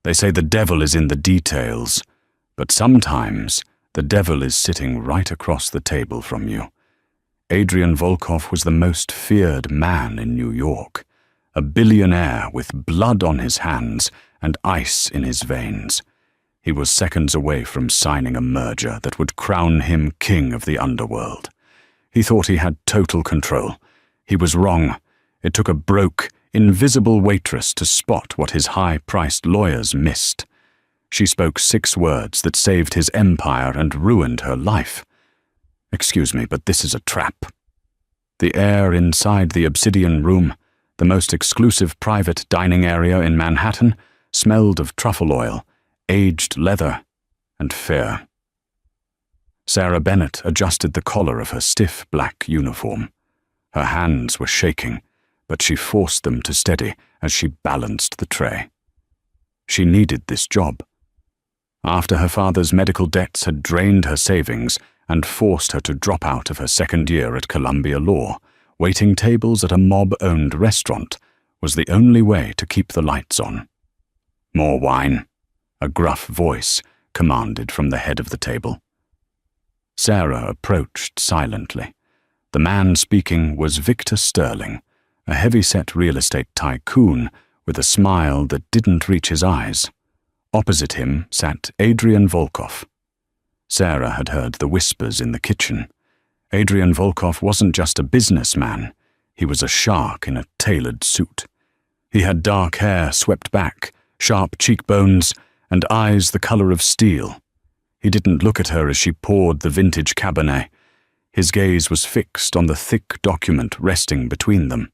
They say the devil is in the details, but sometimes the devil is sitting right across the table from you. Adrian Volkov was the most feared man in New York, a billionaire with blood on his hands and ice in his veins. He was seconds away from signing a merger that would crown him king of the underworld. He thought he had total control. He was wrong. It took a broke, invisible waitress to spot what his high-priced lawyers missed. She spoke 6 words that saved his empire and ruined her life. Excuse me, but this is a trap. The air inside the Obsidian Room, the most exclusive private dining area in Manhattan, smelled of truffle oil, aged leather, and fear. Sarah Bennett adjusted the collar of her stiff black uniform. Her hands were shaking, but she forced them to steady as she balanced the tray. She needed this job. After her father's medical debts had drained her savings and forced her to drop out of her second year at Columbia Law, waiting tables at a mob-owned restaurant was the only way to keep the lights on. "More wine," a gruff voice commanded from the head of the table. Sarah approached silently. The man speaking was Victor Sterling, a heavy-set real estate tycoon with a smile that didn't reach his eyes. Opposite him sat Adrian Volkov. Sarah had heard the whispers in the kitchen. Adrian Volkov wasn't just a businessman. He was a shark in a tailored suit. He had dark hair swept back, sharp cheekbones, and eyes the color of steel. He didn't look at her as she poured the vintage Cabernet. His gaze was fixed on the thick document resting between them.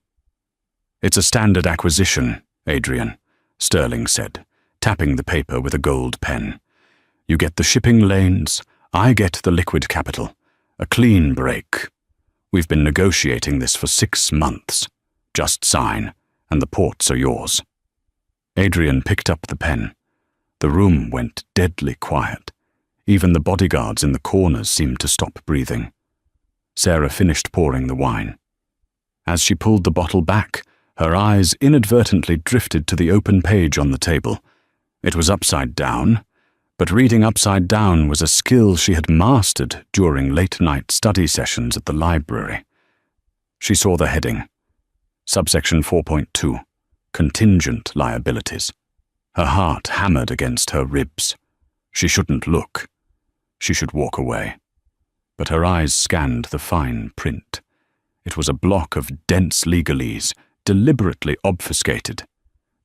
"It's a standard acquisition, Adrian," Sterling said, tapping the paper with a gold pen. "You get the shipping lanes, I get the liquid capital. A clean break. We've been negotiating this for 6 months. Just sign, and the ports are yours." Adrian picked up the pen. The room went deadly quiet. Even the bodyguards in the corners seemed to stop breathing. Sarah finished pouring the wine. As she pulled the bottle back, her eyes inadvertently drifted to the open page on the table. It was upside down, but reading upside down was a skill she had mastered during late-night study sessions at the library. She saw the heading, Subsection 4.2, Contingent Liabilities. Her heart hammered against her ribs. She shouldn't look. She should walk away. But her eyes scanned the fine print. It was a block of dense legalese, deliberately obfuscated.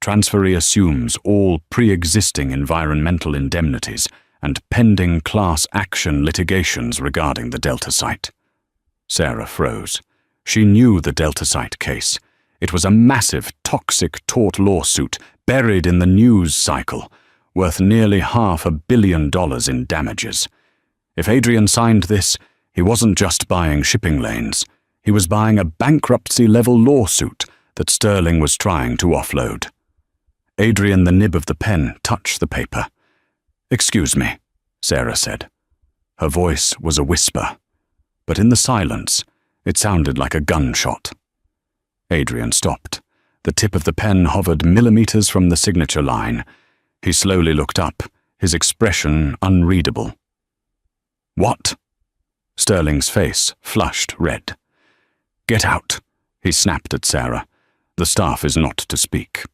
Transferee assumes all pre-existing environmental indemnities and pending class action litigations regarding the Delta site. Sarah froze. She knew the Delta site case. It was a massive, toxic tort lawsuit buried in the news cycle, worth nearly $500 million in damages. If Adrian signed this, he wasn't just buying shipping lanes. He was buying a bankruptcy-level lawsuit that Sterling was trying to offload. Adrian, the nib of the pen, touched the paper. "Excuse me," Sarah said. Her voice was a whisper, but in the silence, it sounded like a gunshot. Adrian stopped. The tip of the pen hovered millimeters from the signature line. He slowly looked up, his expression unreadable. "What?" Sterling's face flushed red. "Get out," he snapped at Sarah. "The staff is not to speak."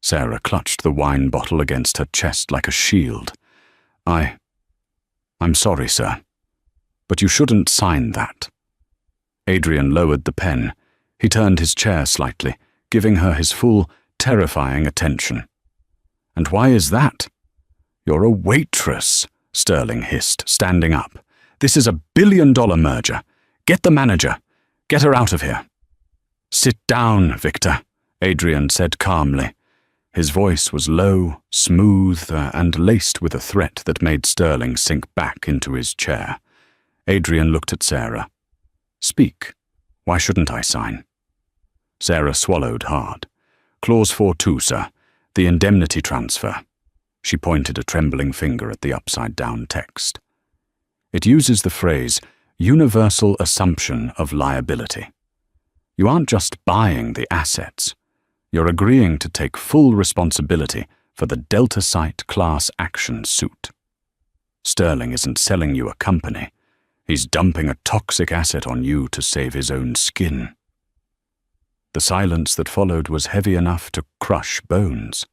Sarah clutched the wine bottle against her chest like a shield. I'm sorry, sir, but you shouldn't sign that." Adrian lowered the pen. He turned his chair slightly, giving her his full, terrifying attention. "And why is that?" "You're a waitress," Sterling hissed, standing up. "This is $1 billion merger. Get the manager. Get her out of here." "Sit down, Victor," Adrian said calmly. His voice was low, smooth, and laced with a threat that made Sterling sink back into his chair. Adrian looked at Sarah. "Speak. Why shouldn't I sign?" Sarah swallowed hard. "Clause 4.2, sir. The indemnity transfer." She pointed a trembling finger at the upside-down text. It uses the phrase, universal assumption of liability. You aren't just buying the assets. You're agreeing to take full responsibility for the Delta Site class action suit. Sterling isn't selling you a company. He's dumping a toxic asset on you to save his own skin. The silence that followed was heavy enough to crush bones.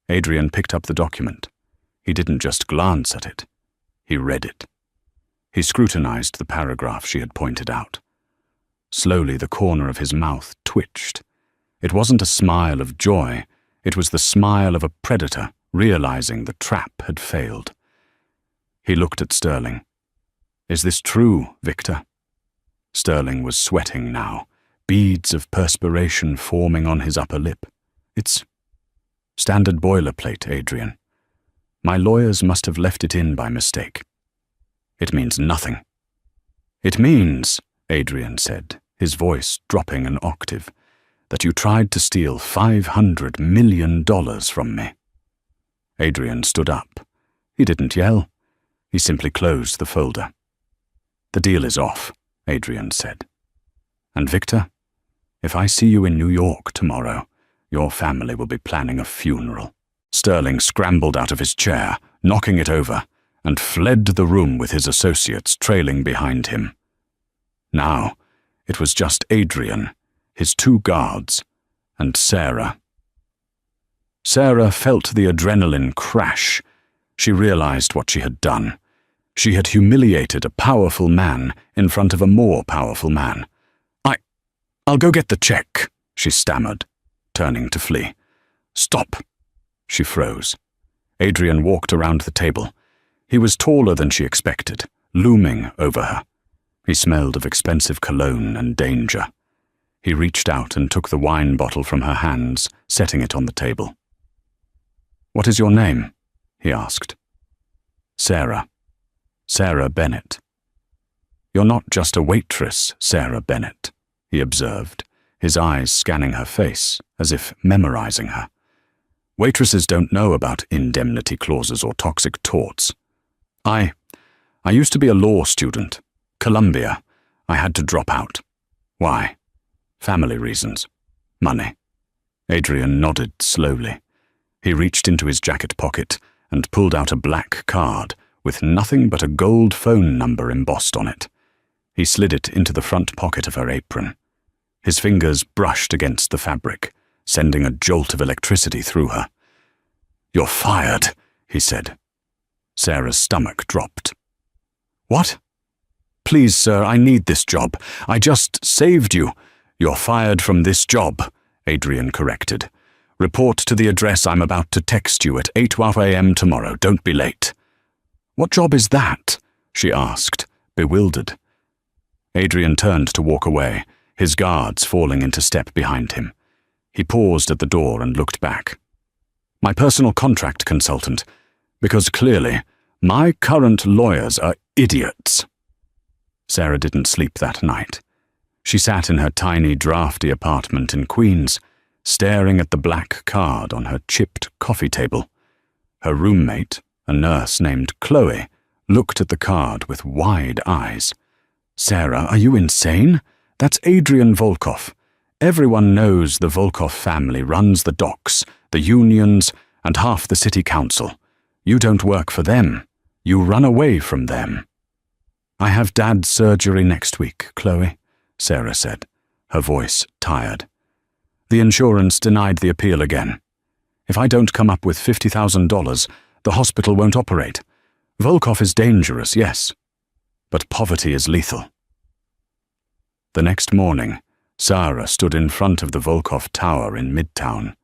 Adrian picked up the document. He didn't just glance at it. He read it. He scrutinized the paragraph she had pointed out. Slowly, the corner of his mouth twitched. It wasn't a smile of joy. It was the smile of a predator realizing the trap had failed. He looked at Sterling. "Is this true, Victor?" Sterling was sweating now, beads of perspiration forming on his upper lip. "It's standard boilerplate, Adrian. My lawyers must have left it in by mistake." "It means nothing." "It means," Adrian said, his voice dropping an octave, "that you tried to steal $500 million from me." Adrian stood up. He didn't yell. He simply closed the folder. "The deal is off," Adrian said. "And Victor, if I see you in New York tomorrow, your family will be planning a funeral." Sterling scrambled out of his chair, knocking it over, and fled the room with his associates trailing behind him. Now, it was just Adrian, his two guards, and Sarah. Sarah felt the adrenaline crash. She realized what she had done. She had humiliated a powerful man in front of a more powerful man. I'll go get the check," she stammered, turning to flee. "Stop." She froze. Adrian walked around the table. He was taller than she expected, looming over her. He smelled of expensive cologne and danger. He reached out and took the wine bottle from her hands, setting it on the table. "What is your name?" he asked. "Sarah. Sarah Bennett." "You're not just a waitress, Sarah Bennett," he observed, his eyes scanning her face, as if memorizing her. "Waitresses don't know about indemnity clauses or toxic torts. I used to be a law student. Columbia. I had to drop out. Why? Family reasons. Money." Adrian nodded slowly. He reached into his jacket pocket and pulled out a black card with nothing but a gold phone number embossed on it. He slid it into the front pocket of her apron. His fingers brushed against the fabric, sending a jolt of electricity through her. "You're fired," he said. Sarah's stomach dropped. "What?" "Please, sir, I need this job. I just saved you." "You're fired from this job," Adrian corrected. "Report to the address I'm about to text you at 8 a.m. tomorrow. Don't be late." "What job is that?" she asked, bewildered. Adrian turned to walk away, his guards falling into step behind him. He paused at the door and looked back. "My personal contract consultant, because clearly, my current lawyers are idiots." Sarah didn't sleep that night. She sat in her tiny, drafty apartment in Queens, staring at the black card on her chipped coffee table. Her roommate, a nurse named Chloe, looked at the card with wide eyes. "Sarah, are you insane? That's Adrian Volkov. Everyone knows the Volkov family runs the docks, the unions, and half the city council. You don't work for them. You run away from them." "I have Dad's surgery next week, Chloe," Sarah said, her voice tired. "The insurance denied the appeal again. If I don't come up with $50,000, the hospital won't operate. Volkov is dangerous, yes, but poverty is lethal." The next morning, Sarah stood in front of the Volkov Tower in Midtown.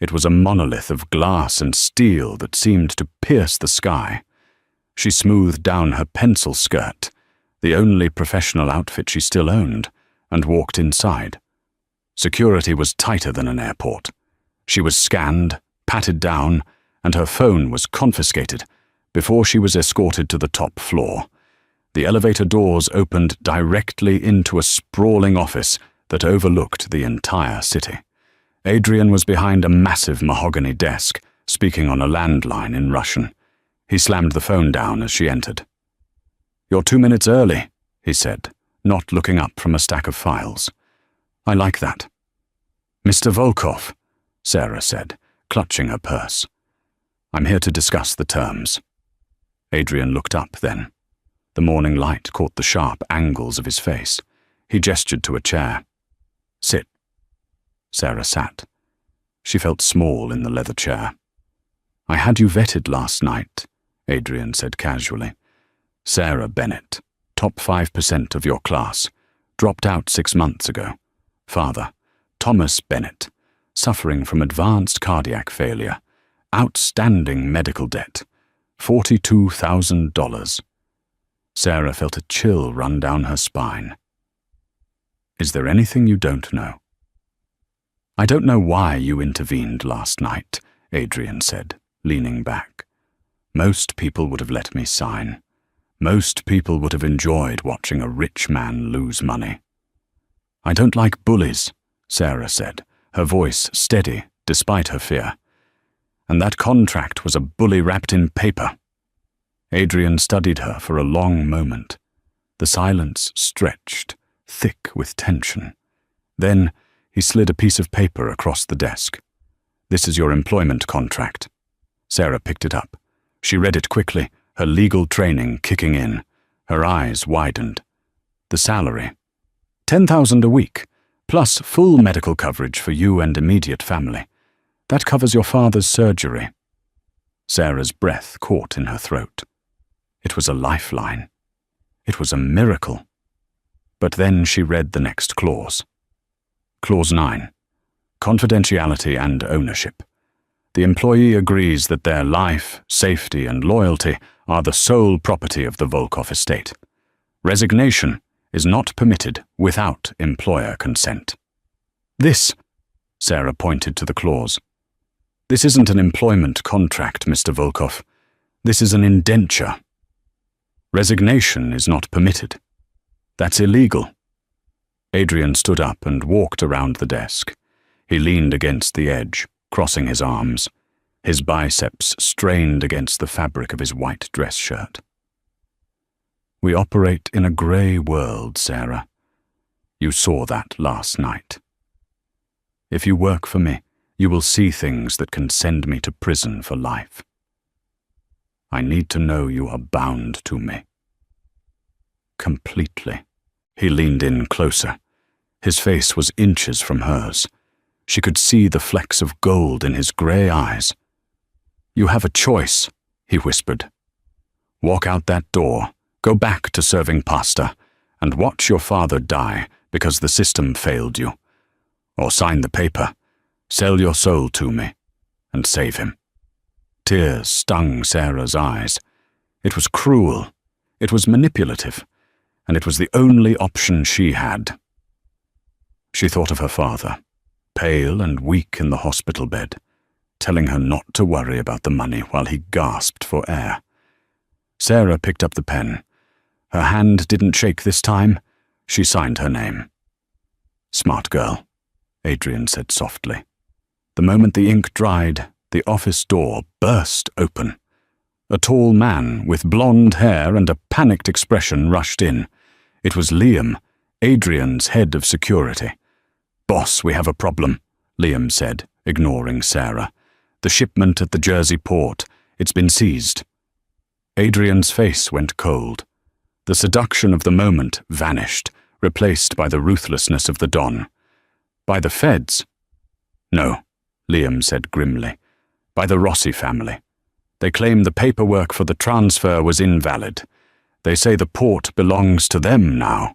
It was a monolith of glass and steel that seemed to pierce the sky. She smoothed down her pencil skirt, the only professional outfit she still owned, and walked inside. Security was tighter than an airport. She was scanned, patted down, and her phone was confiscated before she was escorted to the top floor. The elevator doors opened directly into a sprawling office that overlooked the entire city. Adrian was behind a massive mahogany desk, speaking on a landline in Russian. He slammed the phone down as she entered. "You're 2 minutes early," he said, not looking up from a stack of files. "I like that." "Mr. Volkov," Sarah said, clutching her purse. "I'm here to discuss the terms." Adrian looked up then. The morning light caught the sharp angles of his face. He gestured to a chair. "Sit." Sarah sat. She felt small in the leather chair. "I had you vetted last night," Adrian said casually. "Sarah Bennett, top 5% of your class, dropped out 6 months ago. Father, Thomas Bennett, suffering from advanced cardiac failure, outstanding medical debt, $42,000. Sarah felt a chill run down her spine. "Is there anything you don't know?" "I don't know why you intervened last night," Adrian said, leaning back. "Most people would have let me sign. Most people would have enjoyed watching a rich man lose money." "I don't like bullies," Sarah said, her voice steady despite her fear. "And that contract was a bully wrapped in paper." Adrian studied her for a long moment. The silence stretched, thick with tension. Then he slid a piece of paper across the desk. "This is your employment contract." Sarah picked it up. She read it quickly, her legal training kicking in. Her eyes widened. The salary: $10,000 a week, plus full medical coverage for you and immediate family. That covers your father's surgery. Sarah's breath caught in her throat. It was a lifeline. It was a miracle. But then she read the next clause. Clause 9. Confidentiality and ownership. The employee agrees that their life, safety, and loyalty are the sole property of the Volkov estate. Resignation is not permitted without employer consent. This, Sarah pointed to the clause. This isn't an employment contract, Mr. Volkov. This is an indenture. Resignation is not permitted. That's illegal. Adrian stood up and walked around the desk. He leaned against the edge, crossing his arms. His biceps strained against the fabric of his white dress shirt. We operate in a grey world, Sarah. You saw that last night. If you work for me, you will see things that can send me to prison for life. I need to know you are bound to me. Completely. He leaned in closer. His face was inches from hers. She could see the flecks of gold in his grey eyes. You have a choice, he whispered. Walk out that door, go back to serving pasta, and watch your father die because the system failed you. Or sign the paper, sell your soul to me, and save him. Tears stung Sarah's eyes. It was cruel, it was manipulative, and it was the only option she had. She thought of her father, pale and weak in the hospital bed, telling her not to worry about the money while he gasped for air. Sarah picked up the pen. Her hand didn't shake this time. She signed her name. Smart girl, Adrian said softly. The moment the ink dried, the office door burst open. A tall man with blonde hair and a panicked expression rushed in. It was Liam, Adrian's head of security. Boss, we have a problem, Liam said, ignoring Sarah. The shipment at the Jersey port. It's been seized. Adrian's face went cold. The seduction of the moment vanished, replaced by the ruthlessness of the Don. By the feds? No, Liam said grimly. By the Rossi family. They claim the paperwork for the transfer was invalid. They say the port belongs to them now.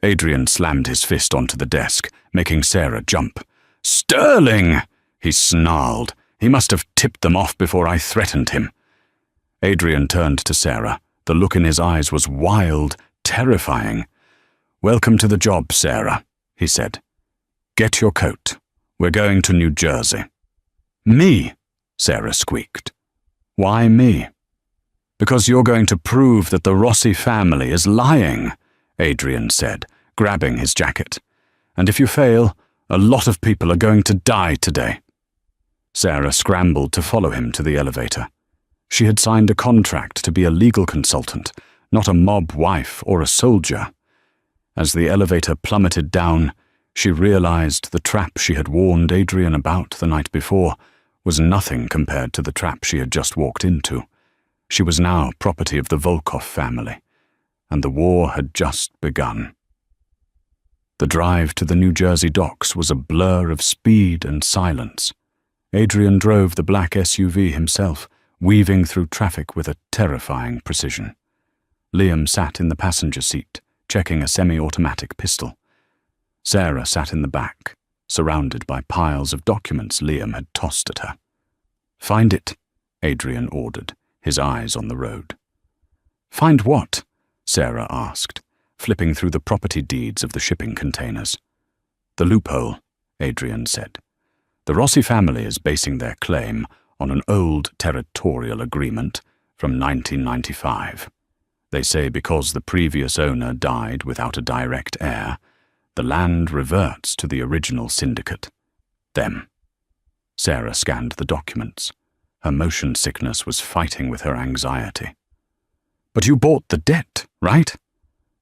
Adrian slammed his fist onto the desk, making Sarah jump. Sterling! He snarled. He must have tipped them off before I threatened him. Adrian turned to Sarah. The look in his eyes was wild, terrifying. Welcome to the job, Sarah, he said. Get your coat. We're going to New Jersey. Me, Sarah squeaked. Why me? Because you're going to prove that the Rossi family is lying, Adrian said, grabbing his jacket. And if you fail, a lot of people are going to die today. Sarah scrambled to follow him to the elevator. She had signed a contract to be a legal consultant, not a mob wife or a soldier. As the elevator plummeted down, she realized the trap she had warned Adrian about the night before was nothing compared to the trap she had just walked into. She was now property of the Volkov family, and the war had just begun. The drive to the New Jersey docks was a blur of speed and silence. Adrian drove the black SUV himself, weaving through traffic with a terrifying precision. Liam sat in the passenger seat, checking a semi-automatic pistol. Sarah sat in the back, surrounded by piles of documents Liam had tossed at her. "Find it," Adrian ordered, his eyes on the road. "Find what?" Sarah asked, flipping through the property deeds of the shipping containers. "The loophole," Adrian said. "The Rossi family is basing their claim on an old territorial agreement from 1995. They say because the previous owner died without a direct heir, the land reverts to the original syndicate. Them." Sarah scanned the documents. Her motion sickness was fighting with her anxiety. "But you bought the debt, right?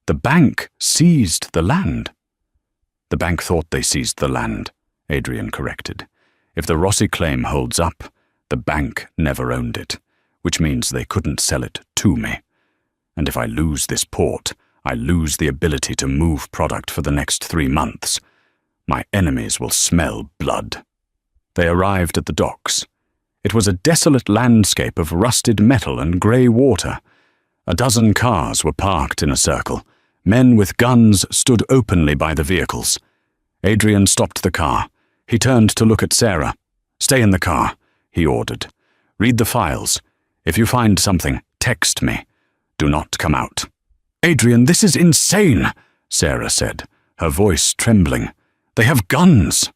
The bank seized the land." "The bank thought they seized the land," Adrian corrected. "If the Rossi claim holds up, the bank never owned it, which means they couldn't sell it to me. And if I lose this port, I lose the ability to move product for the next 3 months. My enemies will smell blood." They arrived at the docks. It was a desolate landscape of rusted metal and grey water. A dozen cars were parked in a circle. Men with guns stood openly by the vehicles. Adrian stopped the car. He turned to look at Sarah. "Stay in the car," he ordered. "Read the files. If you find something, text me. Do not come out." "Adrian, this is insane," Sarah said, her voice trembling. "They have guns."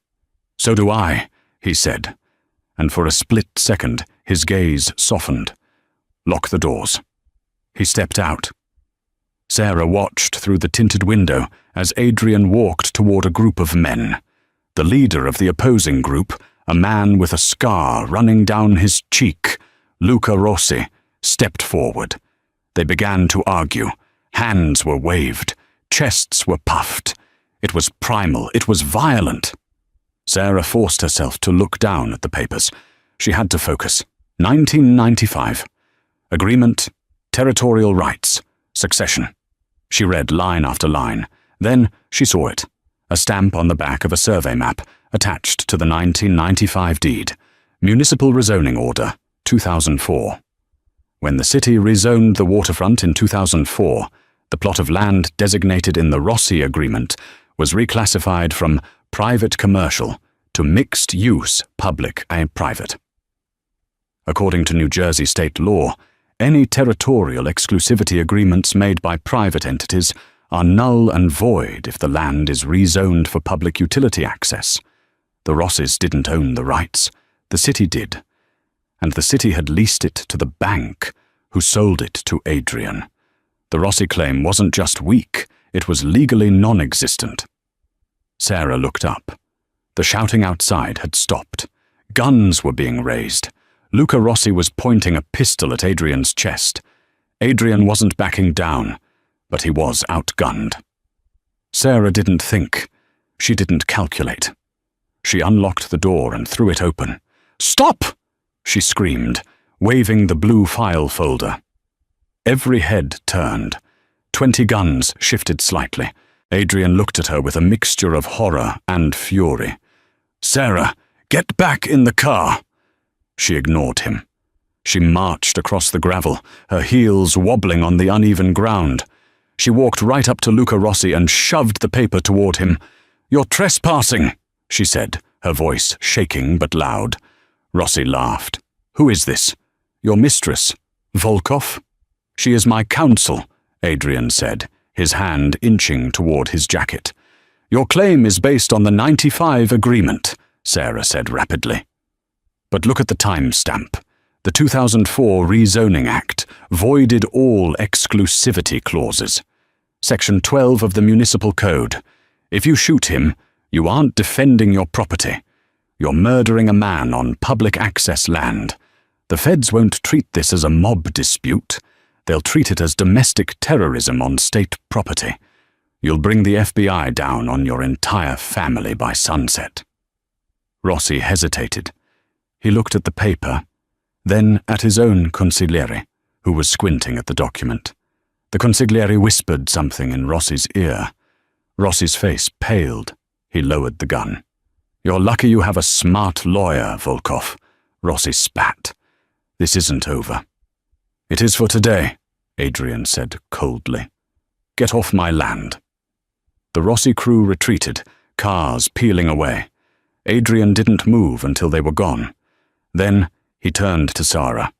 "So do I," he said, and for a split second his gaze softened. "Lock the doors." He stepped out. Sarah watched through the tinted window as Adrian walked toward a group of men. The leader of the opposing group, a man with a scar running down his cheek, Luca Rossi, stepped forward. They began to argue. Hands were waved. Chests were puffed. It was primal. It was violent. Sarah forced herself to look down at the papers. She had to focus. 1995. Agreement, territorial rights, succession. She read line after line. Then she saw it. A stamp on the back of a survey map attached to the 1995 deed. Municipal rezoning order, 2004. When the city rezoned the waterfront in 2004, the plot of land designated in the Rossi Agreement was reclassified from private commercial to mixed use public and private. According to New Jersey state law, any territorial exclusivity agreements made by private entities are null and void if the land is rezoned for public utility access. The Rossis didn't own the rights. The city did. And the city had leased it to the bank, who sold it to Adrian. The Rossi claim wasn't just weak, it was legally non-existent. Sarah looked up. The shouting outside had stopped. Guns were being raised. Luca Rossi was pointing a pistol at Adrian's chest. Adrian wasn't backing down, but he was outgunned. Sarah didn't think. She didn't calculate. She unlocked the door and threw it open. "Stop!" she screamed, waving the blue file folder. Every head turned. 20 guns shifted slightly. Adrian looked at her with a mixture of horror and fury. "Sarah, get back in the car!" She ignored him. She marched across the gravel, her heels wobbling on the uneven ground. She walked right up to Luca Rossi and shoved the paper toward him. "You're trespassing," she said, her voice shaking but loud. Rossi laughed. "Who is this? Your mistress? Volkov?" "She is my counsel," Adrian said, his hand inching toward his jacket. "Your claim is based on the 95 agreement," Sarah said rapidly. "But look at the timestamp. The 2004 Rezoning Act voided all exclusivity clauses. Section 12 of the Municipal Code. If you shoot him, you aren't defending your property. You're murdering a man on public access land. The feds won't treat this as a mob dispute. They'll treat it as domestic terrorism on state property. You'll bring the FBI down on your entire family by sunset." Rossi hesitated. He looked at the paper, then at his own consigliere, who was squinting at the document. The consigliere whispered something in Rossi's ear. Rossi's face paled. He lowered the gun. "You're lucky you have a smart lawyer, Volkov," Rossi spat. "This isn't over." "It is for today," Adrian said coldly. "Get off my land." The Rossi crew retreated, cars peeling away. Adrian didn't move until they were gone. Then he turned to Sarah.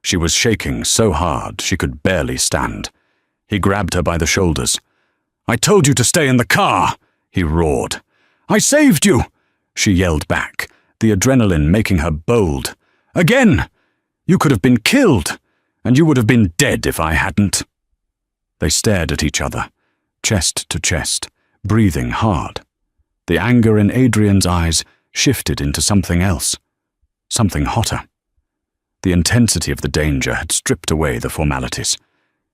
She was shaking so hard she could barely stand. He grabbed her by the shoulders. "I told you to stay in the car!" he roared. "I saved you!" she yelled back, the adrenaline making her bold. "Again! You could have been killed, and you would have been dead if I hadn't." They stared at each other, chest to chest, breathing hard. The anger in Adrian's eyes shifted into something else, something hotter. The intensity of the danger had stripped away the formalities.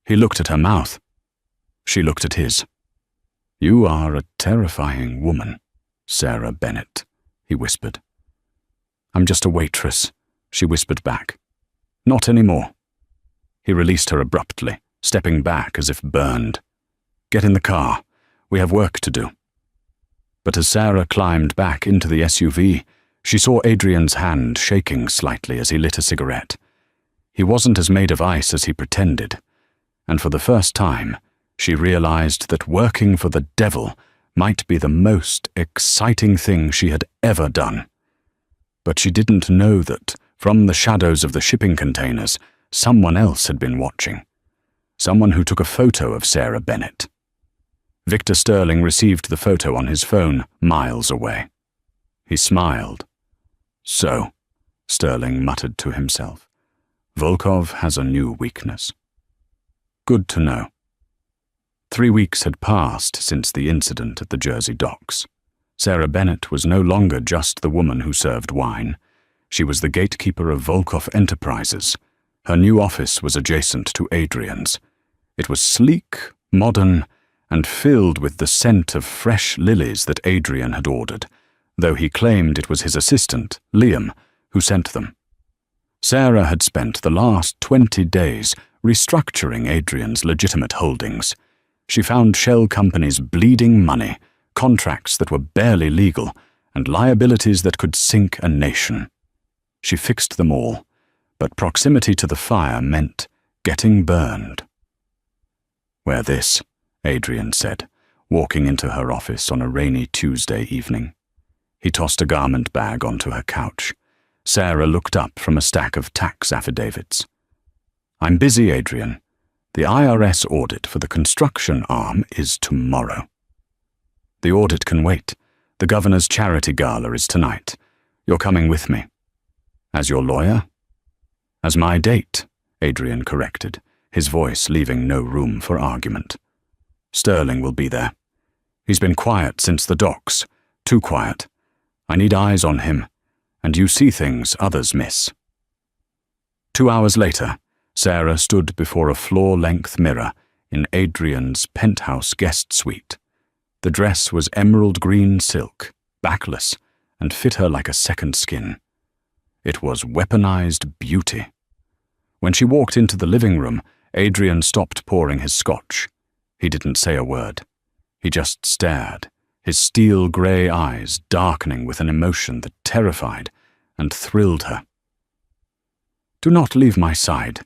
He looked at her mouth. She looked at his. "You are a terrifying woman, Sarah Bennett," he whispered. "I'm just a waitress," she whispered back. "Not anymore." He released her abruptly, stepping back as if burned. "Get in the car. We have work to do." But as Sarah climbed back into the SUV, she saw Adrian's hand shaking slightly as he lit a cigarette. He wasn't as made of ice as he pretended, and for the first time, she realized that working for the devil might be the most exciting thing she had ever done. But she didn't know that, from the shadows of the shipping containers, someone else had been watching. Someone who took a photo of Sarah Bennett. Victor Sterling received the photo on his phone miles away. He smiled. "So," Sterling muttered to himself, "Volkov has a new weakness. Good to know." 3 weeks had passed since the incident at the Jersey docks. Sarah Bennett was no longer just the woman who served wine. She was the gatekeeper of Volkov Enterprises. Her new office was adjacent to Adrian's. It was sleek, modern, and filled with the scent of fresh lilies that Adrian had ordered, though he claimed it was his assistant, Liam, who sent them. Sarah had spent the last 20 days restructuring Adrian's legitimate holdings. She found shell companies bleeding money, contracts that were barely legal, and liabilities that could sink a nation. She fixed them all, but proximity to the fire meant getting burned. "Wear this," Adrian said, walking into her office on a rainy Tuesday evening. He tossed a garment bag onto her couch. Sarah looked up from a stack of tax affidavits. "I'm busy, Adrian. The IRS audit for the construction arm is tomorrow." "The audit can wait. The governor's charity gala is tonight. You're coming with me." "As your lawyer?" "As my date," Adrian corrected, his voice leaving no room for argument. "Sterling will be there. He's been quiet since the docks. Too quiet. I need eyes on him, and you see things others miss." 2 hours later, Sarah stood before a floor-length mirror in Adrian's penthouse guest suite. The dress was emerald green silk, backless, and fit her like a second skin. It was weaponized beauty. When she walked into the living room, Adrian stopped pouring his scotch. He didn't say a word. He just stared, his steel-grey eyes darkening with an emotion that terrified and thrilled her. "Do not leave my side,"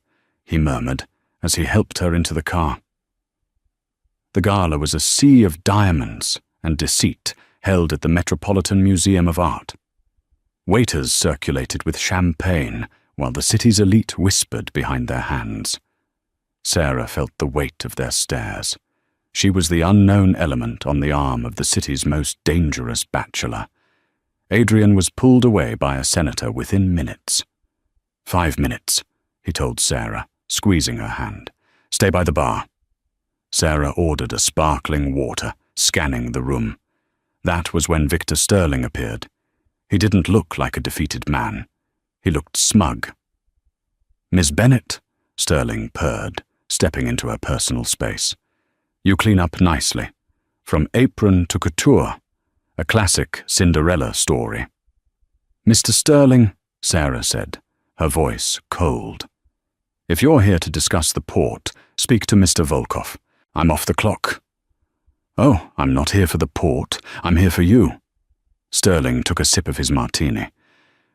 he murmured as he helped her into the car. The gala was a sea of diamonds and deceit held at the Metropolitan Museum of Art. Waiters circulated with champagne while the city's elite whispered behind their hands. Sarah felt the weight of their stares. She was the unknown element on the arm of the city's most dangerous bachelor. Adrian was pulled away by a senator within minutes. 5 minutes, he told Sarah, squeezing her hand. "Stay by the bar." Sarah ordered a sparkling water, scanning the room. That was when Victor Sterling appeared. He didn't look like a defeated man. He looked smug. "Miss Bennett," Sterling purred, stepping into her personal space. "You clean up nicely. From apron to couture. A classic Cinderella story." "Mr. Sterling," Sarah said, her voice cold. "If you're here to discuss the port, speak to Mr. Volkov. I'm off the clock." "Oh, I'm not here for the port. I'm here for you." Sterling took a sip of his martini.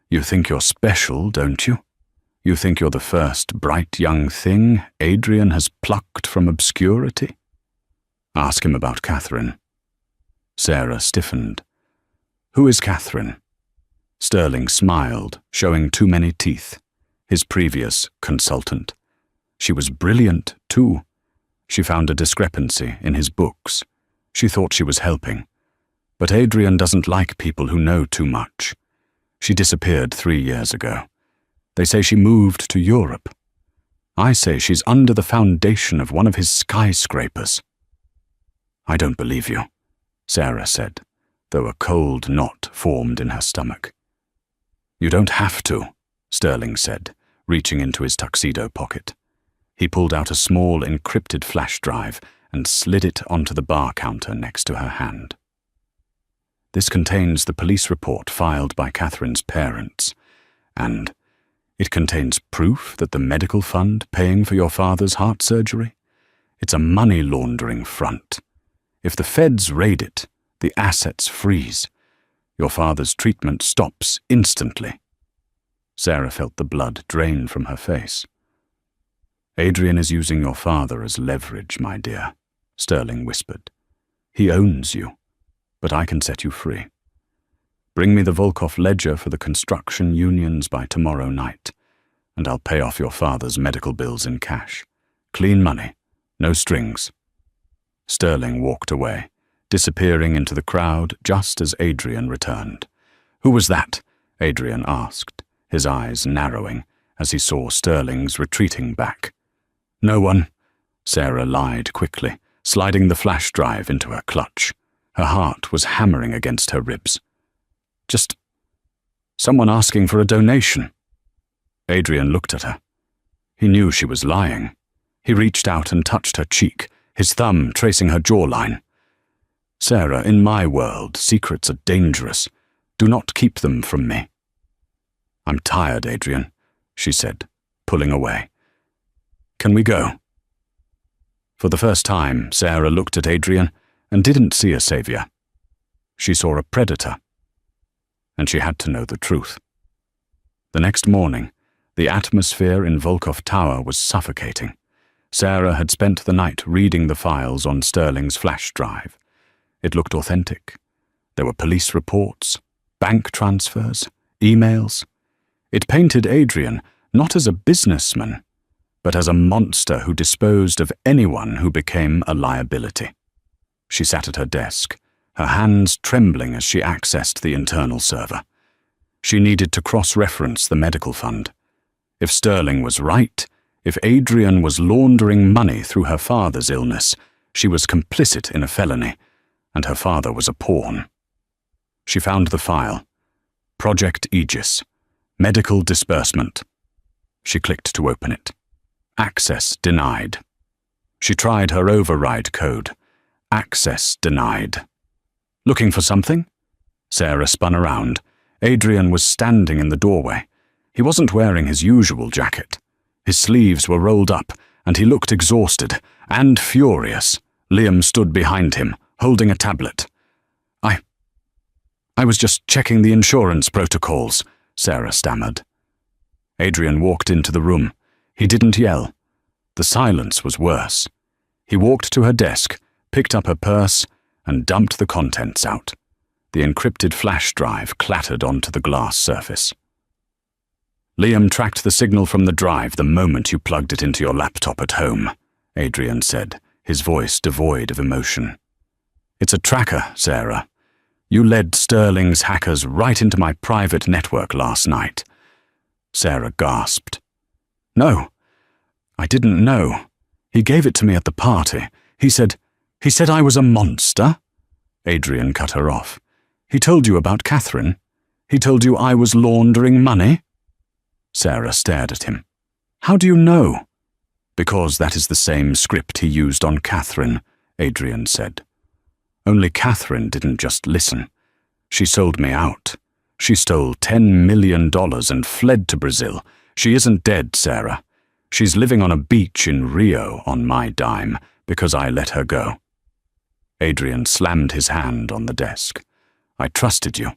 "You think you're special, don't you? You think you're the first bright young thing Adrian has plucked from obscurity? Ask him about Catherine." Sarah stiffened. "Who is Catherine?" Sterling smiled, showing too many teeth. His previous consultant. She was brilliant, too. She found a discrepancy in his books. She thought she was helping. But Adrian doesn't like people who know too much. She disappeared 3 years ago. They say she moved to Europe. I say she's under the foundation of one of his skyscrapers. "I don't believe you," Sarah said, though a cold knot formed in her stomach. "You don't have to," Sterling said, reaching into his tuxedo pocket. He pulled out a small encrypted flash drive and slid it onto the bar counter next to her hand. "This contains the police report filed by Catherine's parents, and it contains proof that the medical fund paying for your father's heart surgery? It's a money laundering front. If the feds raid it, the assets freeze. Your father's treatment stops instantly." Sarah felt the blood drain from her face. "Adrian is using your father as leverage, my dear," Sterling whispered. "He owns you, but I can set you free. Bring me the Volkov ledger for the construction unions by tomorrow night, and I'll pay off your father's medical bills in cash. Clean money, no strings." Sterling walked away, disappearing into the crowd just as Adrian returned. "Who was that?" Adrian asked, his eyes narrowing as he saw Sterling's retreating back. "No one," Sarah lied quickly, sliding the flash drive into her clutch. Her heart was hammering against her ribs. "Just someone asking for a donation." Adrian looked at her. He knew she was lying. He reached out and touched her cheek, his thumb tracing her jawline. "Sarah, in my world, secrets are dangerous. Do not keep them from me." "I'm tired, Adrian," she said, pulling away. "Can we go?" For the first time, Sarah looked at Adrian and didn't see a savior. She saw a predator. And she had to know the truth. The next morning, the atmosphere in Volkov Tower was suffocating. Sarah had spent the night reading the files on Sterling's flash drive. It looked authentic. There were police reports, bank transfers, emails. It painted Adrian not as a businessman, but as a monster who disposed of anyone who became a liability. She sat at her desk, her hands trembling as she accessed the internal server. She needed to cross-reference the medical fund. If Sterling was right, if Adrian was laundering money through her father's illness, she was complicit in a felony, and her father was a pawn. She found the file. Project Aegis. Medical disbursement. She clicked to open it. Access denied. She tried her override code. Access denied. "Looking for something?" Sarah spun around. Adrian was standing in the doorway. He wasn't wearing his usual jacket. His sleeves were rolled up, and he looked exhausted and furious. Liam stood behind him, holding a tablet. I was just checking the insurance protocols," Sarah stammered. Adrian walked into the room. He didn't yell. The silence was worse. He walked to her desk, picked up her purse, and dumped the contents out. The encrypted flash drive clattered onto the glass surface. "Liam tracked the signal from the drive the moment you plugged it into your laptop at home," Adrian said, his voice devoid of emotion. "It's a tracker, Sarah. You led Sterling's hackers right into my private network last night." Sarah gasped. "No, I didn't know. He gave it to me at the party. He said I was a monster?" Adrian cut her off. "He told you about Catherine? He told you I was laundering money?" Sarah stared at him. "How do you know?" "Because that is the same script he used on Catherine," Adrian said. "Only Catherine didn't just listen. She sold me out. She stole $10 million and fled to Brazil. She isn't dead, Sarah. She's living on a beach in Rio on my dime because I let her go." Adrian slammed his hand on the desk. "I trusted you.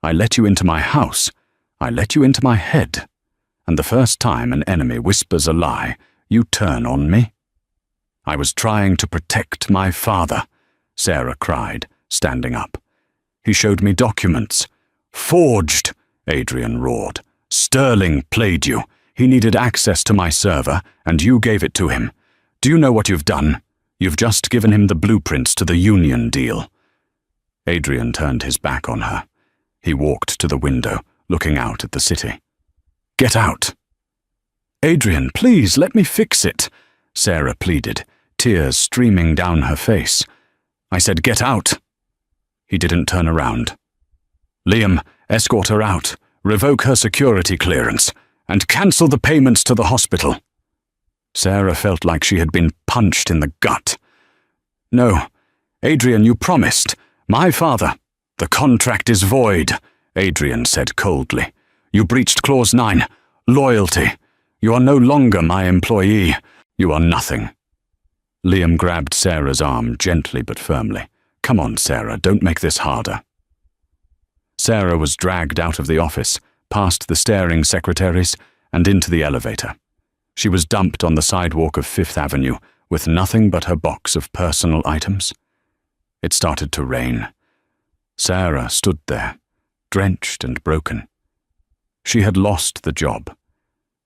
I let you into my house. I let you into my head. And the first time an enemy whispers a lie, you turn on me?" "I was trying to protect my father," Sarah cried, standing up. "He showed me documents." "Forged!" Adrian roared. "Sterling played you. He needed access to my server, and you gave it to him. Do you know what you've done? You've just given him the blueprints to the union deal." Adrian turned his back on her. He walked to the window, looking out at the city. "Get out!" "Adrian, please, let me fix it," Sarah pleaded, tears streaming down her face. "I said get out." He didn't turn around. "Liam, escort her out, revoke her security clearance, and cancel the payments to the hospital." Sarah felt like she had been punched in the gut. "No, Adrian, you promised. My father—" "The contract is void," Adrian said coldly. "You breached Clause 9. Loyalty. You are no longer my employee. You are nothing." Liam grabbed Sarah's arm gently but firmly. "Come on, Sarah, don't make this harder." Sarah was dragged out of the office, past the staring secretaries, and into the elevator. She was dumped on the sidewalk of Fifth Avenue with nothing but her box of personal items. It started to rain. Sarah stood there, drenched and broken. She had lost the job.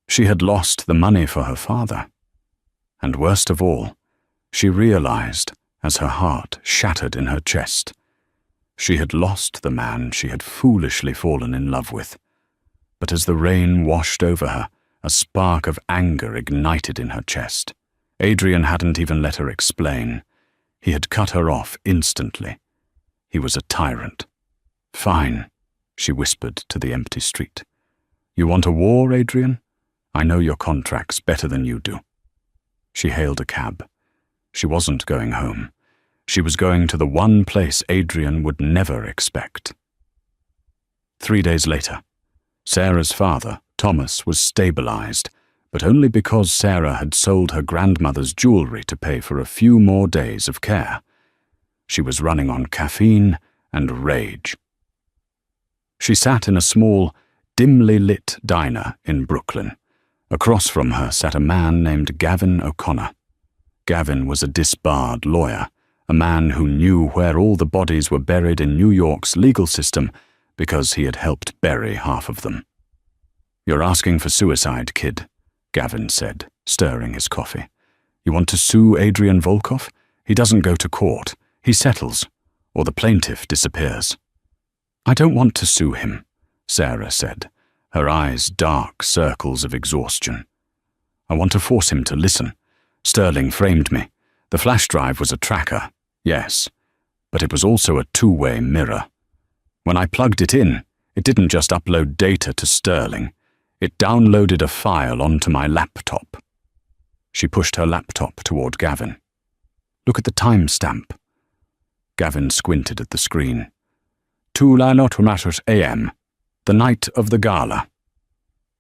She had lost the money for her father. And worst of all, she realized, as her heart shattered in her chest, she had lost the man she had foolishly fallen in love with. But as the rain washed over her, a spark of anger ignited in her chest. Adrian hadn't even let her explain. He had cut her off instantly. He was a tyrant. "Fine," she whispered to the empty street. "You want a war, Adrian? I know your contracts better than you do." She hailed a cab. She wasn't going home. She was going to the one place Adrian would never expect. 3 days later, Sarah's father, Thomas, was stabilized, but only because Sarah had sold her grandmother's jewelry to pay for a few more days of care. She was running on caffeine and rage. She sat in a small, dimly lit diner in Brooklyn. Across from her sat a man named Gavin O'Connor. Gavin was a disbarred lawyer, a man who knew where all the bodies were buried in New York's legal system because he had helped bury half of them. "You're asking for suicide, kid," Gavin said, stirring his coffee. "You want to sue Adrian Volkov? He doesn't go to court. He settles, or the plaintiff disappears." "I don't want to sue him," Sarah said, her eyes dark circles of exhaustion. "I want to force him to listen. Sterling framed me. The flash drive was a tracker, yes, but it was also a two-way mirror. When I plugged it in, it didn't just upload data to Sterling. It downloaded a file onto my laptop." She pushed her laptop toward Gavin. "Look at the timestamp." Gavin squinted at the screen. 2:09 a.m., the night of the gala.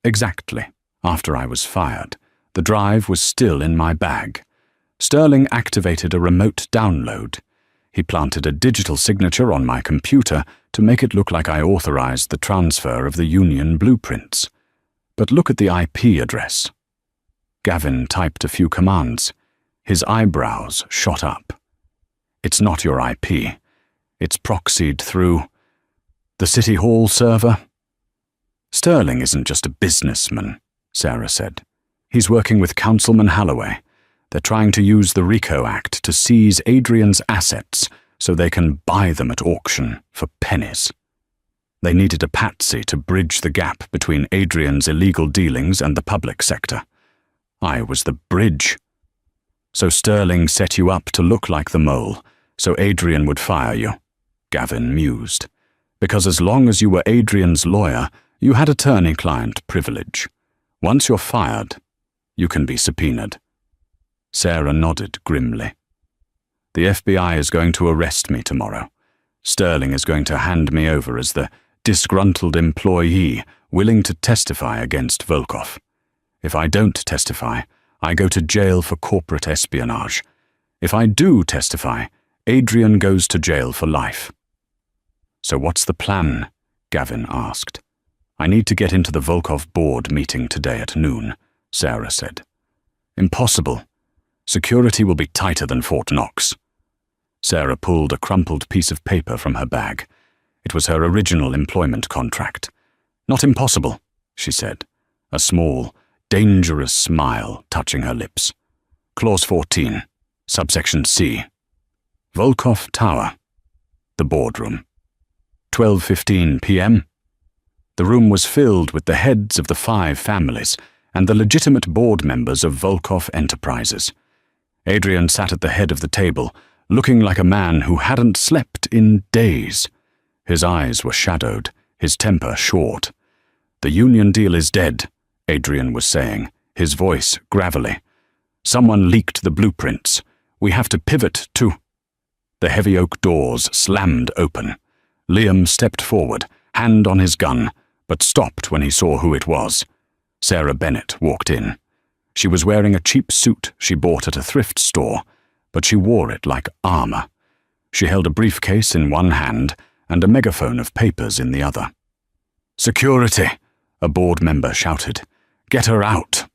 "Exactly. After I was fired, the drive was still in my bag. Sterling activated a remote download. He planted a digital signature on my computer to make it look like I authorized the transfer of the union blueprints. But look at the IP address." Gavin typed a few commands. His eyebrows shot up. "It's not your IP. It's proxied through the City Hall server." "Sterling isn't just a businessman," Sarah said. "He's working with Councilman Holloway. They're trying to use the RICO Act to seize Adrian's assets so they can buy them at auction for pennies. They needed a patsy to bridge the gap between Adrian's illegal dealings and the public sector. I was the bridge. So Sterling set you up to look like the mole, so Adrian would fire you," Gavin mused. "Because as long as you were Adrian's lawyer, you had attorney-client privilege. Once you're fired, you can be subpoenaed." Sarah nodded grimly. "The FBI is going to arrest me tomorrow. Sterling is going to hand me over as the disgruntled employee willing to testify against Volkov. If I don't testify, I go to jail for corporate espionage. If I do testify, Adrian goes to jail for life. So what's the plan? Gavin asked. I need to get into the Volkov board meeting today at noon, Sarah said. Impossible. Security will be tighter than Fort Knox. Sarah pulled a crumpled piece of paper from her bag. It was her original employment contract. Not impossible, she said, a small, dangerous smile touching her lips. Clause 14, subsection C. Volkov Tower. The boardroom. 12:15 p.m. The room was filled with the heads of the 5 families and the legitimate board members of Volkov Enterprises. Adrian sat at the head of the table, looking like a man who hadn't slept in days. His eyes were shadowed, his temper short. The union deal is dead, Adrian was saying, his voice gravelly. Someone leaked the blueprints. We have to pivot to... The heavy oak doors slammed open. Liam stepped forward, hand on his gun, but stopped when he saw who it was. Sarah Bennett walked in. She was wearing a cheap suit she bought at a thrift store, but she wore it like armor. She held a briefcase in one hand and a megaphone of papers in the other. "Security!" a board member shouted. "Get her out!"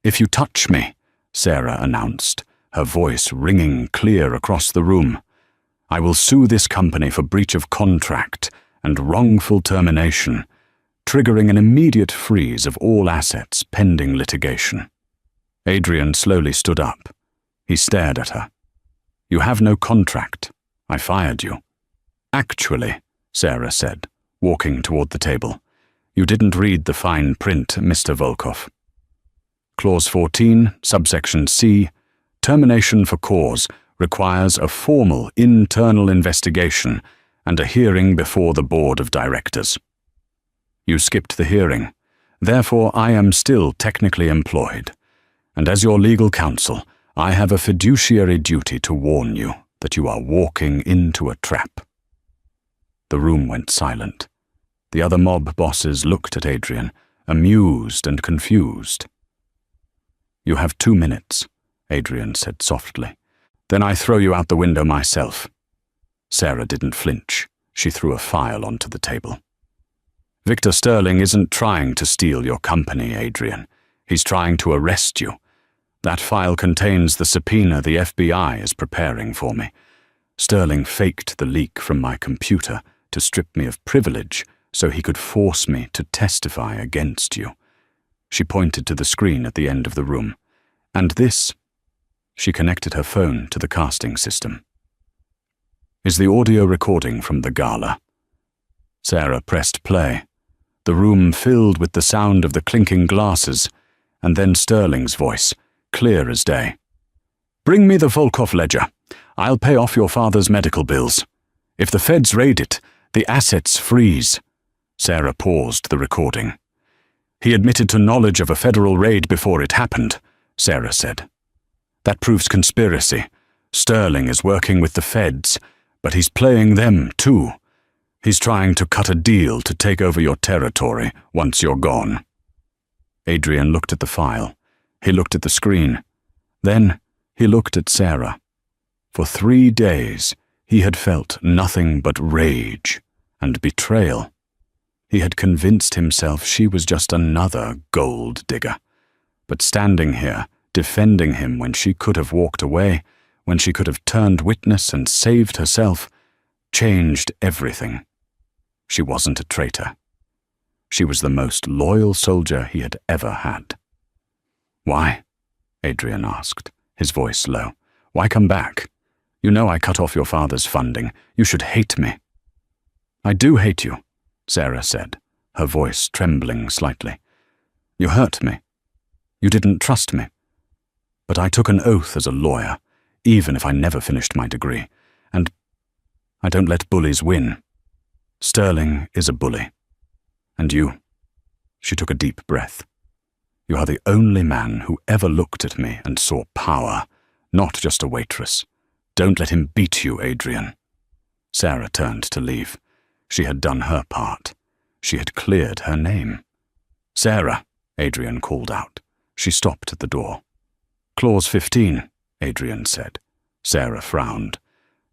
"If you touch me," Sarah announced, her voice ringing clear across the room, "I will sue this company for breach of contract and wrongful termination, triggering an immediate freeze of all assets pending litigation." Adrian slowly stood up. He stared at her. "You have no contract. I fired you." "Actually," Sarah said, walking toward the table, "you didn't read the fine print, Mr. Volkov. Clause 14, subsection C, termination for cause requires a formal internal investigation and a hearing before the board of directors. You skipped the hearing. Therefore, I am still technically employed, and as your legal counsel, I have a fiduciary duty to warn you that you are walking into a trap." The room went silent. The other mob bosses looked at Adrian, amused and confused. "You have 2 minutes," Adrian said softly. "Then I throw you out the window myself." Sarah didn't flinch. She threw a file onto the table. "Victor Sterling isn't trying to steal your company, Adrian. He's trying to arrest you. That file contains the subpoena the FBI is preparing for me. Sterling faked the leak from my computer to strip me of privilege so he could force me to testify against you." She pointed to the screen at the end of the room. "And this..." She connected her phone to the casting system. "Is the audio recording from the gala." Sarah pressed play. The room filled with the sound of the clinking glasses, and then Sterling's voice, clear as day. "Bring me the Volkov ledger. I'll pay off your father's medical bills. If the feds raid it, the assets freeze." Sarah paused the recording. "He admitted to knowledge of a federal raid before it happened," Sarah said. "That proves conspiracy. Sterling is working with the feds, but he's playing them too. He's trying to cut a deal to take over your territory once you're gone." Adrian looked at the file. He looked at the screen. Then he looked at Sarah. For 3 days, he had felt nothing but rage and betrayal. He had convinced himself she was just another gold digger. But standing here, defending him when she could have walked away, when she could have turned witness and saved herself, changed everything. She wasn't a traitor. She was the most loyal soldier he had ever had. "Why?" Adrian asked, his voice low. "Why come back? You know I cut off your father's funding. You should hate me." "I do hate you," Sarah said, her voice trembling slightly. "You hurt me. You didn't trust me. But I took an oath as a lawyer, even if I never finished my degree, and I don't let bullies win. Sterling is a bully. And you..." She took a deep breath. "You are the only man who ever looked at me and saw power, not just a waitress. Don't let him beat you, Adrian." Sarah turned to leave. She had done her part. She had cleared her name. "Sarah," Adrian called out. She stopped at the door. "Clause 15, Adrian said. Sarah frowned.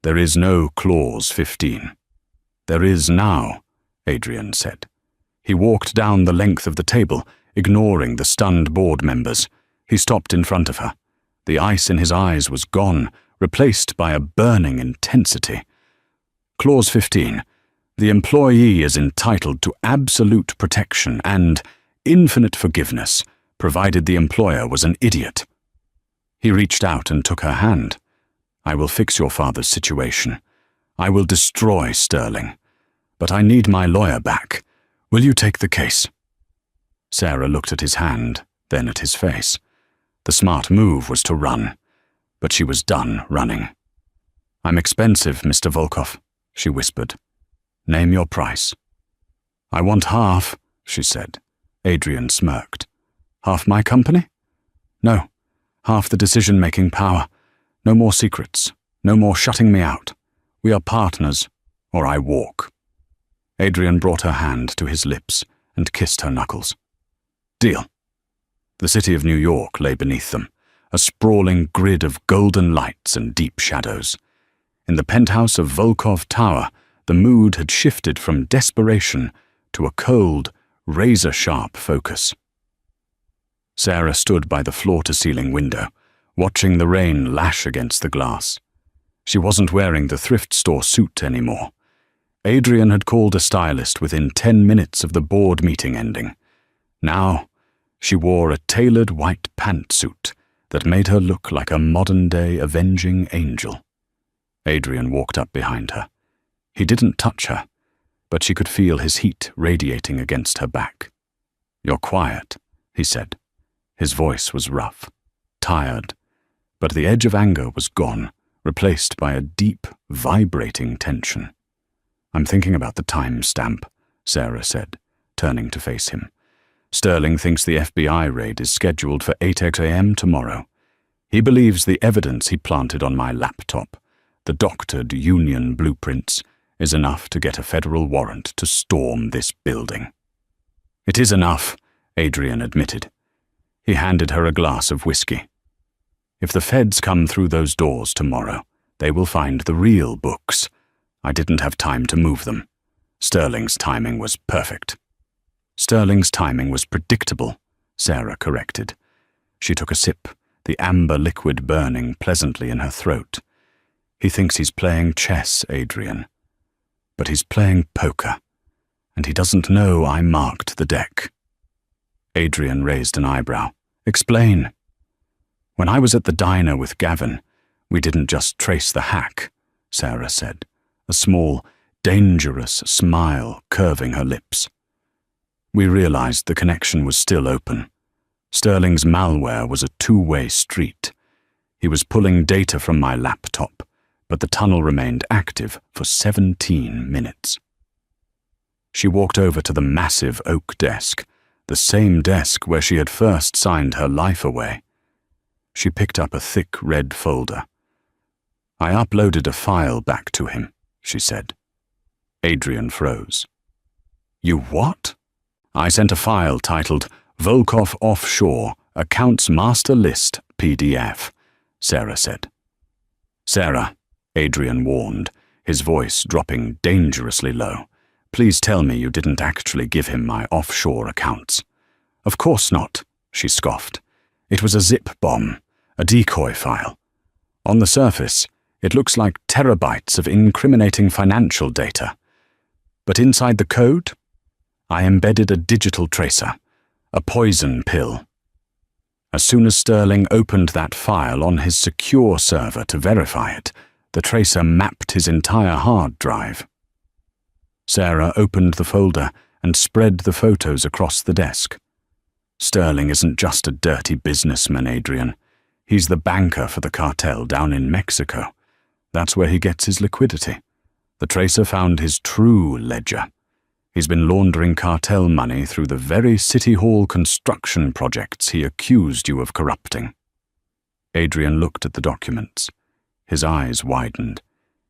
"There is no Clause 15. "There is now," Adrian said. He walked down the length of the table, ignoring the stunned board members. He stopped in front of her. The ice in his eyes was gone, replaced by a burning intensity. "Clause 15. The employee is entitled to absolute protection and infinite forgiveness, provided the employer was an idiot." He reached out and took her hand. "I will fix your father's situation. I will destroy Sterling. But I need my lawyer back. Will you take the case?" Sarah looked at his hand, then at his face. The smart move was to run, but she was done running. "I'm expensive, Mr. Volkov," she whispered. "Name your price." "I want half," she said. Adrian smirked. "Half my company?" "No, half the decision-making power. No more secrets. No more shutting me out. We are partners, or I walk." Adrian brought her hand to his lips and kissed her knuckles. "Deal." The city of New York lay beneath them, a sprawling grid of golden lights and deep shadows. In the penthouse of Volkov Tower, the mood had shifted from desperation to a cold, razor-sharp focus. Sarah stood by the floor-to-ceiling window, watching the rain lash against the glass. She wasn't wearing the thrift store suit anymore. Adrian had called a stylist within 10 minutes of the board meeting ending. Now, she wore a tailored white pantsuit that made her look like a modern-day avenging angel. Adrian walked up behind her. He didn't touch her, but she could feel his heat radiating against her back. "You're quiet," he said. His voice was rough, tired, but the edge of anger was gone, replaced by a deep, vibrating tension. "I'm thinking about the time stamp," Sarah said, turning to face him. "Sterling thinks the FBI raid is scheduled for 8 a.m. tomorrow. He believes the evidence he planted on my laptop, the doctored union blueprints, is enough to get a federal warrant to storm this building." "It is enough," Adrian admitted. He handed her a glass of whiskey. "If the feds come through those doors tomorrow, they will find the real books. I didn't have time to move them. Sterling's timing was perfect." "Sterling's timing was predictable," Sarah corrected. She took a sip, the amber liquid burning pleasantly in her throat. "He thinks he's playing chess, Adrian. But he's playing poker, and he doesn't know I marked the deck." Adrian raised an eyebrow. "Explain." "When I was at the diner with Gavin, we didn't just trace the hack," Sarah said, a small, dangerous smile curving her lips. "We realized the connection was still open. Sterling's malware was a two-way street. He was pulling data from my laptop, but the tunnel remained active for 17 minutes. She walked over to the massive oak desk, the same desk where she had first signed her life away. She picked up a thick red folder. "I uploaded a file back to him," she said. Adrian froze. "You what?" "I sent a file titled Volkov Offshore Accounts Master List PDF," Sarah said. "Sarah," Adrian warned, his voice dropping dangerously low, "please tell me you didn't actually give him my offshore accounts." "Of course not," she scoffed. "It was a zip bomb, a decoy file. On the surface, it looks like terabytes of incriminating financial data. But inside the code, I embedded a digital tracer, a poison pill. As soon as Sterling opened that file on his secure server to verify it, the tracer mapped his entire hard drive." Sarah opened the folder and spread the photos across the desk. "Sterling isn't just a dirty businessman, Adrian. He's the banker for the cartel down in Mexico. That's where he gets his liquidity. The tracer found his true ledger. He's been laundering cartel money through the very City Hall construction projects he accused you of corrupting." Adrian looked at the documents. His eyes widened.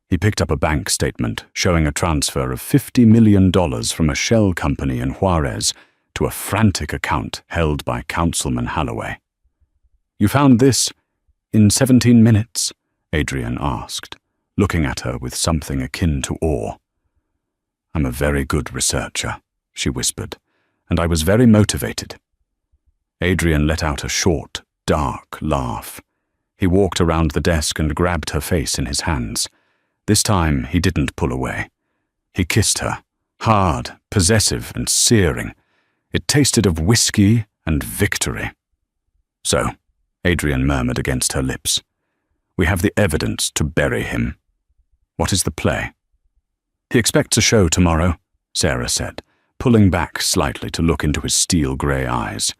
He picked up a bank statement showing a transfer of $50 million from a shell company in Juarez to a frantic account held by Councilman Holloway. "You found this in 17 minutes?" Adrian asked, looking at her with something akin to awe. "I'm a very good researcher," she whispered, "and I was very motivated." Adrian let out a short, dark laugh. He walked around the desk and grabbed her face in his hands. This time he didn't pull away. He kissed her, hard, possessive, and searing. It tasted of whiskey and victory. "So," Adrian murmured against her lips, "we have the evidence to bury him. What is the play?" "He expects a show tomorrow," Sarah said, pulling back slightly to look into his steel-grey eyes.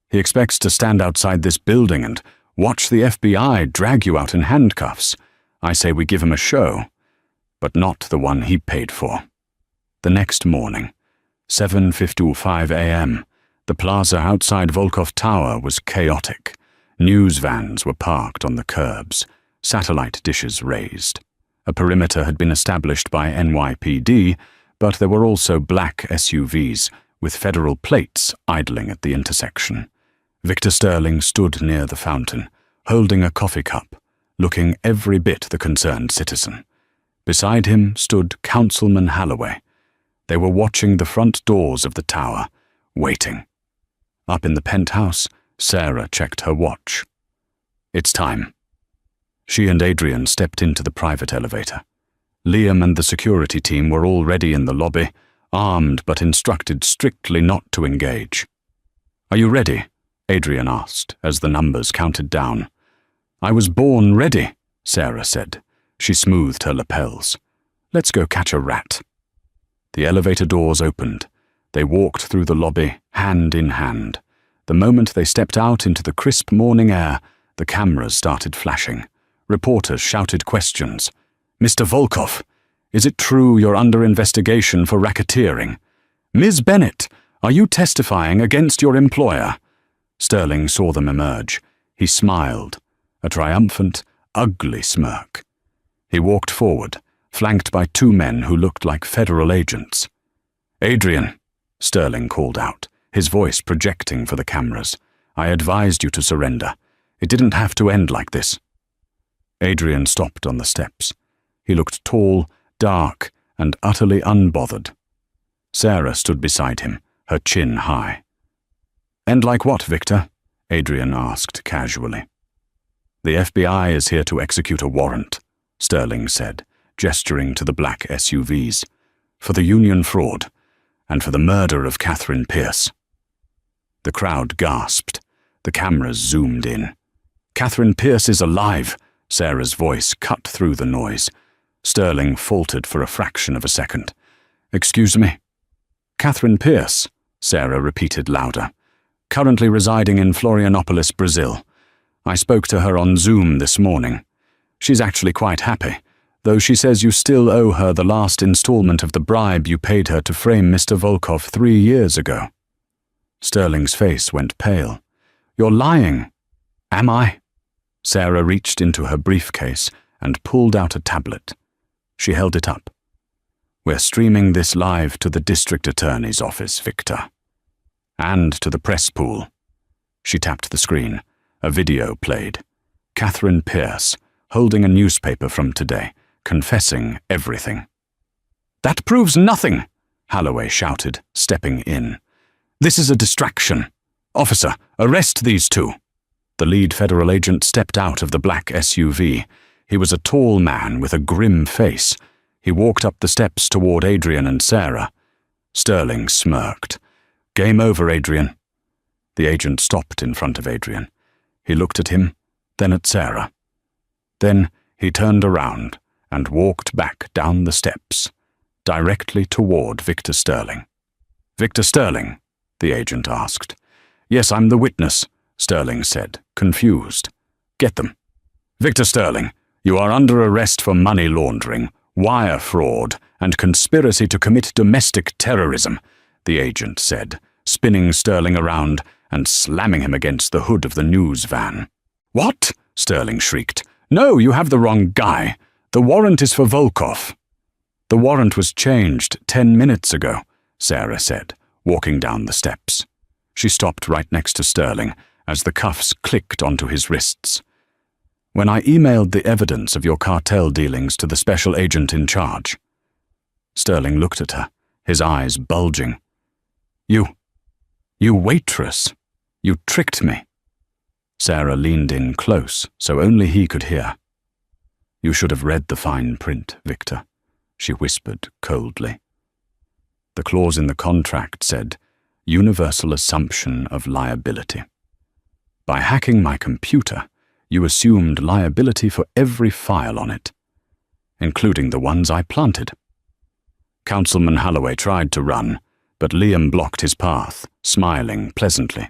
"He expects to stand outside this building and watch the FBI drag you out in handcuffs. I say we give him a show, but not the one he paid for." The next morning, 7:55 a.m., the plaza outside Volkov Tower was chaotic. News vans were parked on the curbs, satellite dishes raised. A perimeter had been established by NYPD, but there were also black SUVs with federal plates idling at the intersection. Victor Sterling stood near the fountain, holding a coffee cup, looking every bit the concerned citizen. Beside him stood Councilman Holloway. They were watching the front doors of the tower, waiting. Up in the penthouse, Sarah checked her watch. "It's time." She and Adrian stepped into the private elevator. Liam and the security team were already in the lobby, armed but instructed strictly not to engage. "Are you ready?" Adrian asked as the numbers counted down. "I was born ready," Sarah said. She smoothed her lapels. "Let's go catch a rat." The elevator doors opened. They walked through the lobby, hand in hand. The moment they stepped out into the crisp morning air, the cameras started flashing. Reporters shouted questions. "Mr. Volkov, is it true you're under investigation for racketeering? Ms. Bennett, are you testifying against your employer?" Sterling saw them emerge. He smiled, a triumphant, ugly smirk. He walked forward, flanked by two men who looked like federal agents. "Adrian," Sterling called out, his voice projecting for the cameras, "I advised you to surrender. It didn't have to end like this." Adrian stopped on the steps. He looked tall, dark, and utterly unbothered. Sarah stood beside him, her chin high. "End like what, Victor?" Adrian asked casually. "The FBI is here to execute a warrant," Sterling said, gesturing to the black SUVs, "for the union fraud and for the murder of Catherine Pierce." The crowd gasped. The cameras zoomed in. "Catherine Pierce is alive," Sarah's voice cut through the noise. Sterling faltered for a fraction of a second. "Excuse me?" "Catherine Pierce," Sarah repeated louder. "Currently residing in Florianopolis, Brazil. I spoke to her on Zoom this morning. She's actually quite happy, though she says you still owe her the last installment of the bribe you paid her to frame Mr. Volkov 3 years ago." Sterling's face went pale. "You're lying." "Am I?" Sarah reached into her briefcase and pulled out a tablet. She held it up. "We're streaming this live to the district attorney's office, Victor. And to the press pool." She tapped the screen. A video played. Catherine Pierce, holding a newspaper from today, confessing everything. "That proves nothing," Holloway shouted, stepping in. "This is a distraction. Officer, arrest these two." The lead federal agent stepped out of the black SUV. He was a tall man with a grim face. He walked up the steps toward Adrian and Sarah. Sterling smirked. "Game over, Adrian." The agent stopped in front of Adrian. He looked at him, then at Sarah. Then he turned around and walked back down the steps, directly toward Victor Sterling. "Victor Sterling?" the agent asked. "Yes, I'm the witness," Sterling said, confused. "Get them." "Victor Sterling, you are under arrest for money laundering, wire fraud, and conspiracy to commit domestic terrorism," the agent said, spinning Sterling around and slamming him against the hood of the news van. "What?" Sterling shrieked. "No, you have the wrong guy." The warrant is for Volkov. The warrant was changed 10 minutes ago, Sarah said, walking down the steps. She stopped right next to Sterling as the cuffs clicked onto his wrists. When I emailed the evidence of your cartel dealings to the special agent in charge. Sterling looked at her, his eyes bulging. You Waitress. You tricked me. Sarah leaned in close so only he could hear. You should have read the fine print, Victor, she whispered coldly. The clause in the contract said, universal assumption of liability. By hacking my computer, you assumed liability for every file on it, including the ones I planted. Councilman Holloway tried to run, but Liam blocked his path, smiling pleasantly.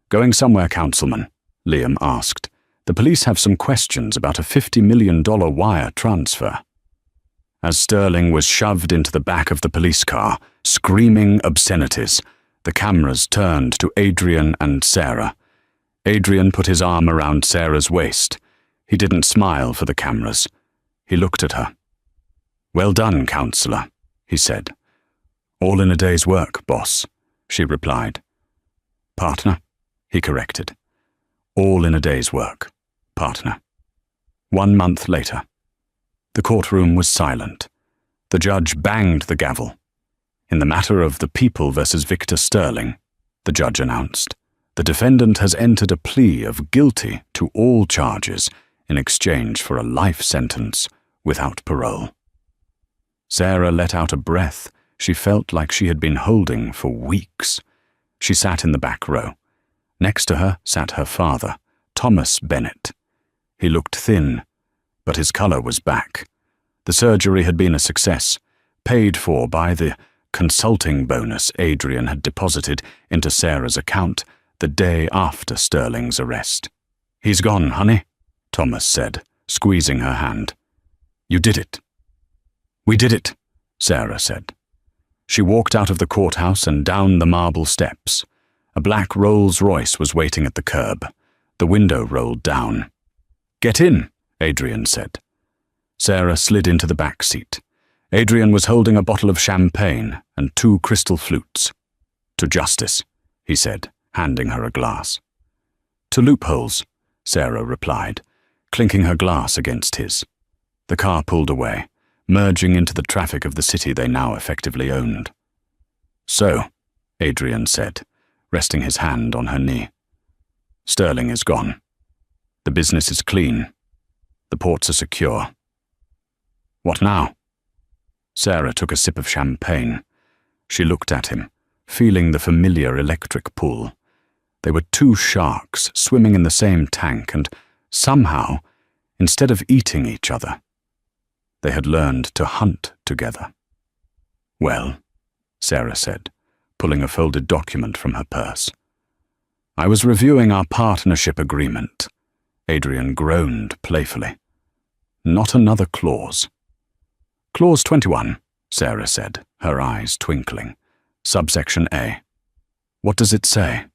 Going somewhere, Councilman? Liam asked. The police have some questions about a $50 million wire transfer. As Sterling was shoved into the back of the police car, screaming obscenities, the cameras turned to Adrian and Sarah. Adrian put his arm around Sarah's waist. He didn't smile for the cameras. He looked at her. Well done, Counselor, he said. All in a day's work, boss, she replied. Partner, he corrected. All in a day's work, partner. 1 month later. The courtroom was silent. The judge banged the gavel. In the matter of the People versus Victor Sterling, the judge announced, the defendant has entered a plea of guilty to all charges in exchange for a life sentence without parole. Sarah let out a breath she felt like she had been holding for weeks. She sat in the back row. Next to her sat her father, Thomas Bennett. He looked thin, but his color was back. The surgery had been a success, paid for by the consulting bonus Adrian had deposited into Sarah's account the day after Sterling's arrest. He's gone, honey, Thomas said, squeezing her hand. You did it. We did it, Sarah said. She walked out of the courthouse and down the marble steps. A black Rolls-Royce was waiting at the curb. The window rolled down. Get in, Adrian said. Sarah slid into the back seat. Adrian was holding a bottle of champagne and 2 crystal flutes. To justice, he said, handing her a glass. To loopholes, Sarah replied, clinking her glass against his. The car pulled away, merging into the traffic of the city they now effectively owned. So, Adrian said, resting his hand on her knee. Sterling is gone. The business is clean. The ports are secure. What now? Sarah took a sip of champagne. She looked at him, feeling the familiar electric pull. They were 2 sharks swimming in the same tank and, somehow, instead of eating each other, they had learned to hunt together. Well, Sarah said, pulling a folded document from her purse. I was reviewing our partnership agreement. Adrian groaned playfully. Not another clause. Clause 21, Sarah said, her eyes twinkling. Subsection A. What does it say?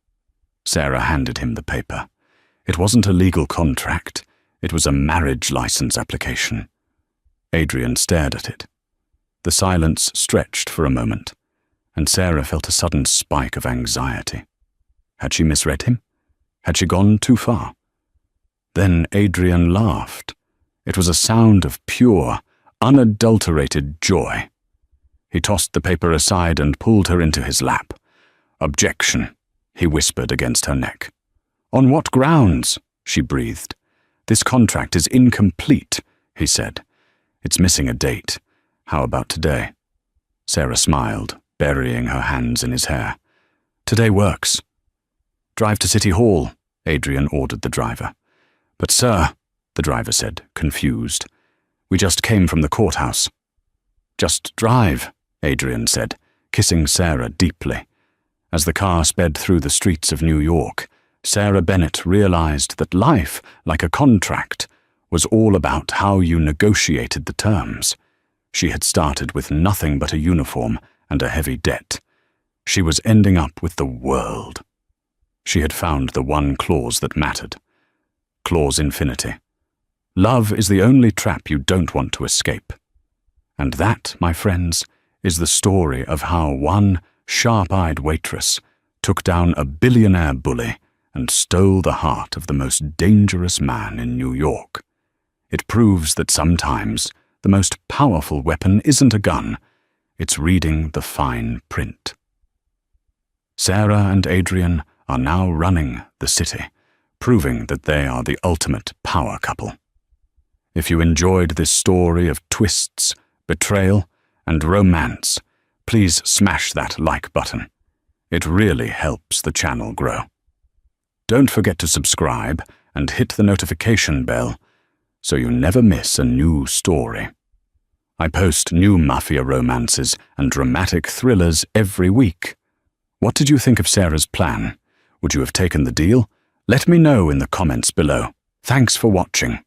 Sarah handed him the paper. It wasn't a legal contract. It was a marriage license application. Adrian stared at it. The silence stretched for a moment, and Sarah felt a sudden spike of anxiety. Had she misread him? Had she gone too far? Then Adrian laughed. It was a sound of pure, unadulterated joy. He tossed the paper aside and pulled her into his lap. Objection, he whispered against her neck. On what grounds? She breathed. This contract is incomplete, he said. It's missing a date. How about today? Sarah smiled, burying her hands in his hair. Today works. Drive to City Hall, Adrian ordered the driver. But sir, the driver said, confused. We just came from the courthouse. Just drive, Adrian said, kissing Sarah deeply. As the car sped through the streets of New York, Sarah Bennett realized that life, like a contract, was all about how you negotiated the terms. She had started with nothing but a uniform and a heavy debt. She was ending up with the world. She had found the one clause that mattered. Clause infinity. Love is the only trap you don't want to escape. And that, my friends, is the story of how one sharp-eyed waitress took down a billionaire bully and stole the heart of the most dangerous man in New York. It proves that sometimes the most powerful weapon isn't a gun, it's reading the fine print. Sarah and Adrian are now running the city, proving that they are the ultimate power couple. If you enjoyed this story of twists, betrayal, and romance, please smash that like button. It really helps the channel grow. Don't forget to subscribe and hit the notification bell so you never miss a new story. I post new Mafia romances and dramatic thrillers every week. What did you think of Sarah's plan? Would you have taken the deal? Let me know in the comments below. Thanks for watching.